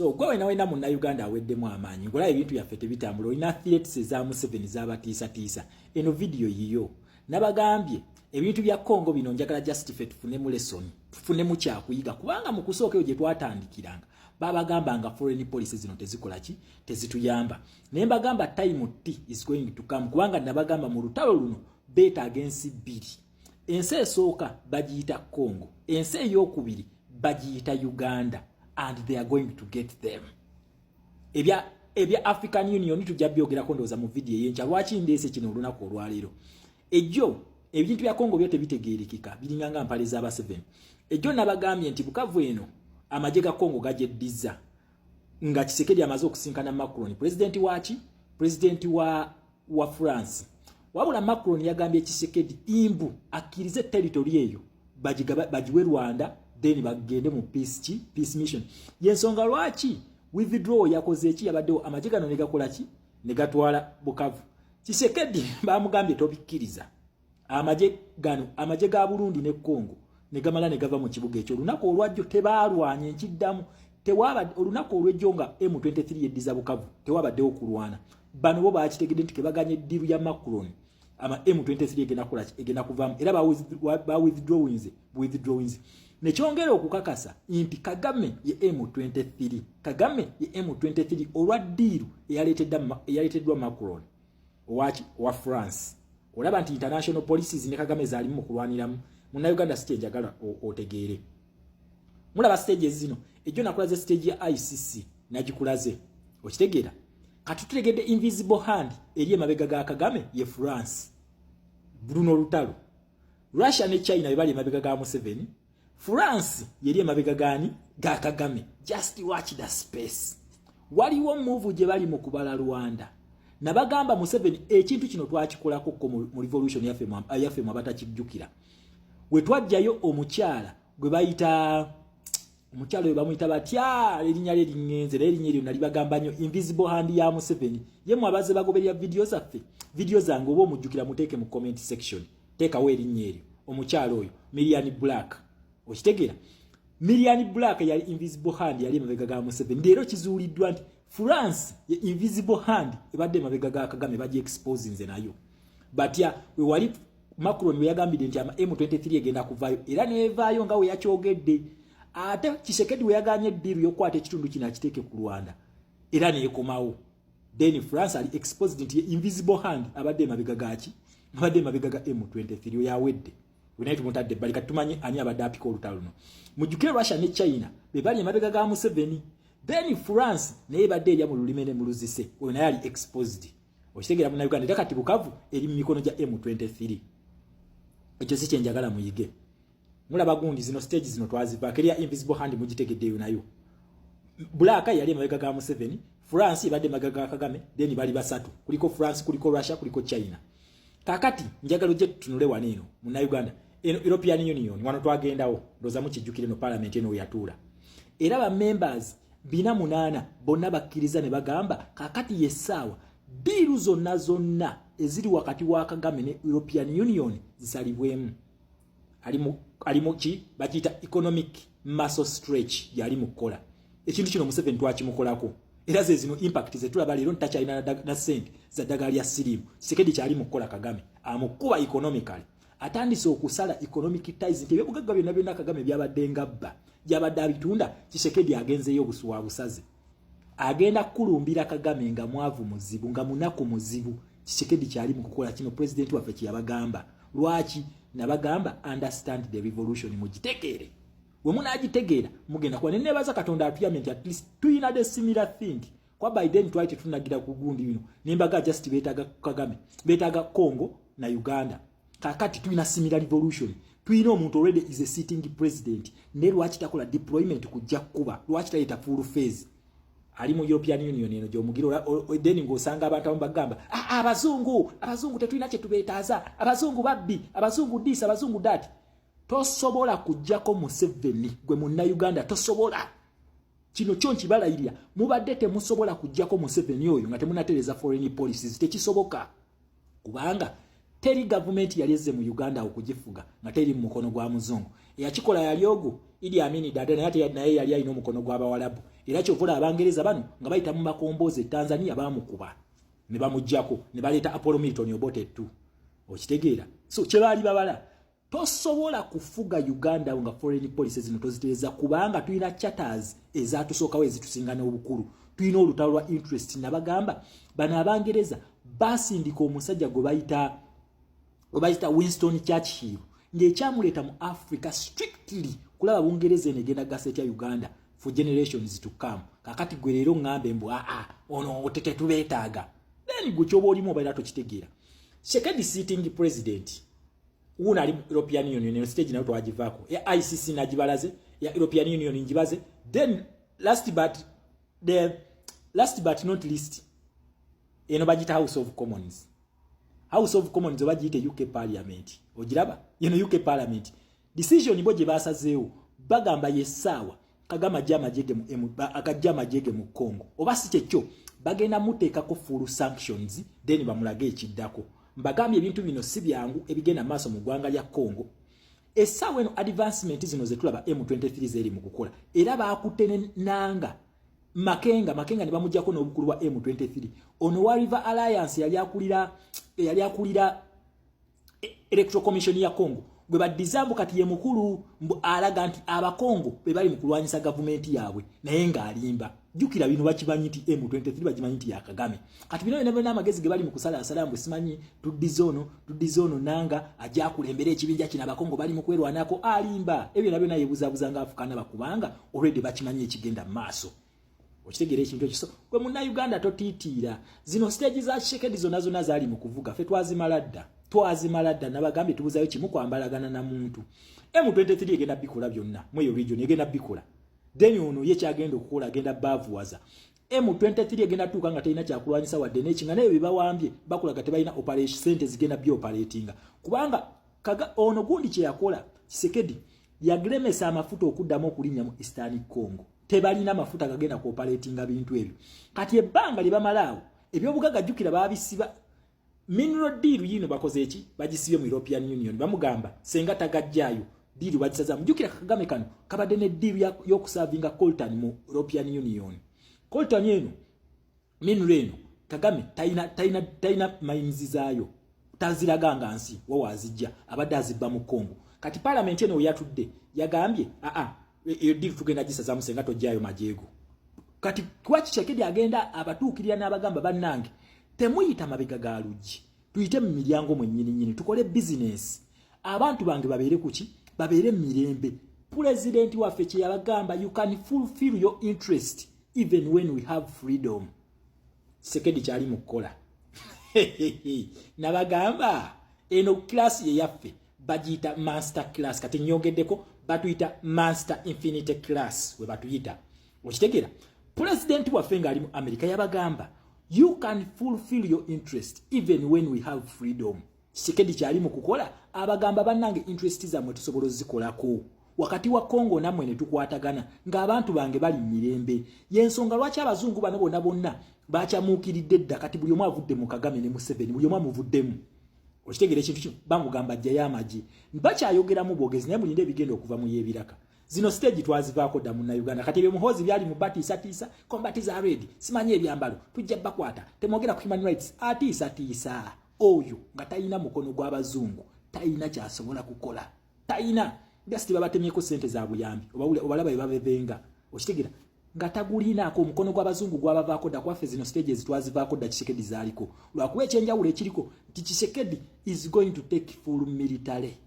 So gwe wena munna Uganda aweddemu amaanyi ngola ebintu byaffe tebitambula olina threats za Museveni z'abatiisa eno video yiyo nabagambye ebintu bya Congo bino njagala justify tufunemu lesson tufunemu kyakuyiga kubanga mu kusooka eyo gye twatandikiranga babagamba nga foreign policy zino tezikola ki tezituyamba naye mbagamba time T is going to come kubanga nabagamba mu lutalo luno beta against bili ensi esooka bagiyita Congo ensi ey'okubiri bagiyita Uganda and they are going to get them ebya African Union tujja byogerako ndoza mu video yencha lwaki ndese kino olunaku olwalero ejjo ebintu bya Congo byote bitegeerekeka bilinganga mpale za ba 7 ejjo nabagambye nti Bukavu eno amaje ga Congo gajeddiza nga Tshisekedi amaze okusinkana Macron president wa France wabula Macron yagambye Tshisekedi imbu akirize territory eyo bajiwe Rwanda then bagende mu peace mission yensonga lwaki withdraw yakoze eki yabadde amaje gano negakola ki negatwala Bukavu Tshisekedi bamugambye tobikiriza amaje ga Burundi ne Congo negamala negava mu kibuga ekyo lunako olwajjo tebalwanye nkiddamu tewaba olunako olwejjonga M23 yeddiza Bukavu tewabadde okulwana bano bo bakitegedde nti kebaganye diru ya Macron ama M23 egenda kola egenda kuvamu era ba withdrawings nekyongera okukakasa nti Kagame ye M23 olwa diru eyaleteddwa Macron wa France olaba nti international policies ne Kagame zalimu kulwaniramu muna Uganda stage njagala otegeere mulaba stages zino ejjo nakulaze stage ya ICC najikulaze okitegeera katutegedde invisible hand eriye mabega ga Kagame ye France Bruno Lutalo Russia ne China bali mabega ga Museveni France yeriye mabega gani ga Kagame just watch the space waliwo move je bali mu kubala Rwanda nabagamba Museveni ekintu kino twakikolako ko mu revolution yafe mu abatakijjukira we twajjayo omukyala gwe bayita omukyala we bamuyita batya erinnya lye lingenze erinnya lye nalibagamba nnyo invisible hand ya Museveni ye mu abaze bagoberya video zaffe video zange obo mujjukira muteeke mu comment section teeka we erinnya eryo omukyala oyo Million Black okitegeera Million Black yali invisible hand yali mabega ga Museveni ndero kizuuliddwa nti France ye invisible hand ebadde mabega ga Kagame baji expose nze nayo batya we wali Macron we yagambide nti ama M23 egenda kuvayo era nevayo nga we yakyogedde ate Tshisekedi we yaganye diru yokwata ekitundu kina kiteke ku Rwanda era nekomawo then France ali exposed nti invisible hand abadde mabega gachi abadde mabega ga M23 yawedde wenaitu mutadde bali katumanyi ani abadde apika olutalo no mujukire Russia ne China be bali mabega ga Museveni then France ne badde ya mu lulime ne muluzise we naye ali exposed okitegera mu Uganda takati Bukavu eri mu mikono ja M23 ekyo si kyenjagala muyige mulaba gundi zino stage zino twaziva keria invisible hand mugitegeddeyo nayo Black yali mabega ga Museveni France ibadde mabega ga Kagame then bali basatu kuliko France kuliko Russia kuliko China kakati njagalo je tunule waneno mu Uganda European Union wano twagendawo ndoza mu kijjukire no parliament eno yatula era ba members bina munana bonna bakkiriza ne bagamba kakati yesawa diru zonna eziri wakati wa Kagame ne European Union zisalibwemu alimu ki bakita economic muscle stretch yali mukola ekintu kino Museveni twakimukolako era ze zino impact ze tulaba lero ntachina na sente za dagali ya sirimu Tshisekedi kyali mukola Kagame amukuba economically atandise okusala economic ties nti byebugagga byonna Kagame byabadde ngabba byabadde abitunda Tshisekedi agenzeyo obusuwa busaze agenda kulumbira Kagame nga mwavu muzibu nga munako muzibu Tshisekedi kyali mukukola kino president waffe kyabagamba lwaki nabagamba understand the revolution mugitekere we munagitegeera mugenda kwa nebaza Katonda atuyamenti at least tuyina the similar thing kwa Biden twaite tunagira kugundi bino nembaga just betaga Kagame betaga Congo na Uganda kakati tuyina similar revolution tuyina omuntu already is a sitting president ne lwaki takola deployment kujja kuba lwaki tayita full phase ali mu European Union eno gyomugiro then ngosanga abantu abagamba abazungu tetuyina kye tubetaaza abazungu babbi abazungu this abazungu that tosobola kujjako Museveni gwe munna Uganda tosobola kino kyonki balayirira mubadde temusobola kujjako Museveni oyo nga temunatereza foreign policies tekisoboka kubanga teri government yalize mu Uganda okugifuga nga teri mu mukono gwa muzungu yakikola yali ogo Idi Amin Dada naye yali alina omukono gwa bawalabu era kyovola abangereza bano nga bayita mu makomboze Tanzania bamukuba ne bamujjako ne baleeta Apollo Milton Obote 2 okitegeera so kye baali babala tosobola kufuga Uganda nga foreign policy zino toziteeza kubanga tulina charters ezatusookawo ezitusinga n'obukulu tulina olutalo lwa interest nabagamba bano abangereza basindika omusajja gwe bayita Winston Churchill ng'ekyamuleeta mu Africa strictly kulaba Bungereza enegenda gase ya Uganda for generations to come kakati gwe leero ngambe mbu ono otete tubeetaaga then gwe kyoba olimu obaira tokitegeera Tshisekedi sitting president una ali European Union stage nayo twagivaako ya ICC najibalaze ya European Union njibaze then last but not least eno bagita House of Commons obagiyite UK Parliament ogiraba yeno UK Parliament decision boje basazeewo bagamba yesaawa Kagama akajja mu Congo oba si kyekyo bagenda muteekako full sanctions then bamulage ekiddako mbagambye ebintu bino si byangu ebigenda maaso mu ggwanga lya Congo essaawa eno advancement zino zetulaba M23 zeri mu kukola era baakutenanga Makenga ne bamujjako n'obukulu bwa M23 ono wa River Alliance yali akulira Electoral Commission ya Congo gwe badizambu kati ye mukulu alaga nti abakongo be bali mu kulwanyisa gavumenti yaabwe naye ng'alimba jukira bino bakimanyi nti M23 bakimanyi nti ya Kagame kati bino nebena amagezi ge bali mu kusala salamu simanyi tudizono nanga ajja kulembera ekibinja kina abakongo bali mu kwerwanako alimba ebyo nabyo naye buzabuzanga afukana bakubanga already bakimanyi ekigenda maaso okitegera ekintu ekyo gwe munna Uganda totiitira zino stage za Tshisekedi zona zaali mu kuvuga fe twazimaladda nabagambye tubuzayo kimu kwambalagana na muntu M23 egenda bikola byonna mweyo region egenda bikola then ono ye kyagenda okukola agenda bavuwaza M23 egenda tuuka nga talina kyakulwanyisa wadde n'ekinga naye bibawambye bakulaga tebalina operation sente zigenda operatinga kubanga ono gundi kye yakola Tshisekedi yagremesa amafuta okuddamu okulinnya mu Eastern Congo tebalina mafuta gagenda operatinga bintu ebyo kati ebbanga libamalaawo ebyobugaga jukira babisiba mineral deal yino bakoze eki bagisibye mu European Union bamugamba senga tagajjayo deal bagisaza mjukira Kagame kano kabadde ne deal y'okusavinga coltan mu European Union coltan yeno mineral eno Kagame taina mayinzi zaayo taziraganga nsi wo wazijja abadde azibba mu Congo kati parliament eno yatudde yagambye iyo deal tugenda gisaza musenga tojjayo majego kati kwachi Tshisekedi agenda abatuukirira n'abagamba bannange temuyita mabega ga luggi tuyite mu miryango mwennyini tukole business abantu bange babeere kuki babeere mirembe president waffe kye yabagamba you can fulfill your interest even when we have freedom Tshisekedi kyali mu kukola nabagamba eno class ye yaffe bagiyita master class kati nyongeddeko batuyita master infinite class we batuyita okitegera president waffe nga ali mu America yabagamba you can fulfill your interest even when we have freedom Tshisekedi kyali mu kukola abagamba bannange interest zamwe tusobola zikolako wakati wa Congo namwe ne tukwatagana ng'abantu bange bali mirembe yensonga lwaki abazungu bano bonna bakyamuukiridde dda kati buli omu avudde mu Kagame ne Museveni buli omu amuvuddemu okitegera ekintu kino bamugamba ajja y'amagi bakyayogeramu bwogezi naye mulinde ebigenda okuva mu y'ebiraka zino stage twazivaako dda mu Uganda kati ebyo muhozi byali mu batiisa kombatiza ready simanyi ebyambalo tujja bakwata temwogera ku human rights atiisa oyo nga talina mukono gw'abazungu talina kyasobola kukola talina gasti babatemyeko sente za buyambi obalaba ebabebenga okitegera nga tagulinaako omukono gw'abazungu gwabavaako dda kwaffe zino stages twazivaako dda Tshisekedi zaaliko lwakuba ekyenjawulo ekiriko nti Tshisekedi is going to take full military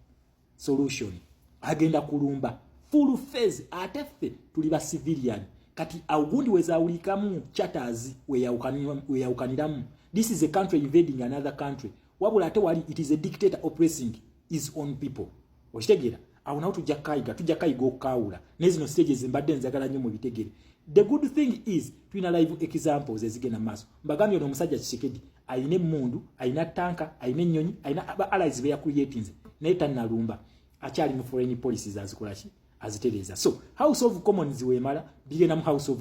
solution agenda kulumba full phase ate ffe tuli ba civilian kati augundi wezaawulikamu charters weyawukaniramu this is a country invading another country wabula ate wali it is a dictator oppressing his own people okitegera awo nawo tujja kayiga okukawula nezino stages mbadde nzagala nnyo mu bitegere the good thing is tulina live examples ezigenda maaso mbagambye ono omusajja Tshisekedi ayina emmundu ayina tanka ayina ennyonyi ayina aba allies be yakuyetinze naye tannalumba akyali mu foreign policies azikolaki azitereza so House of Commons wemala bigenda mu House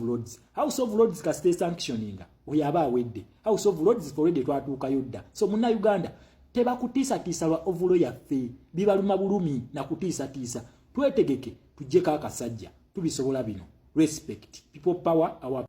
of Lords ka stay sanctioninga oyaba awedde House of Lords already twatuukayo dda so munna Uganda tebakutiisa lwa ovulo yaffe bibaluma bulumi na kutiisa twetegeke tujjeko akasajja tubisobola bino respect. People power our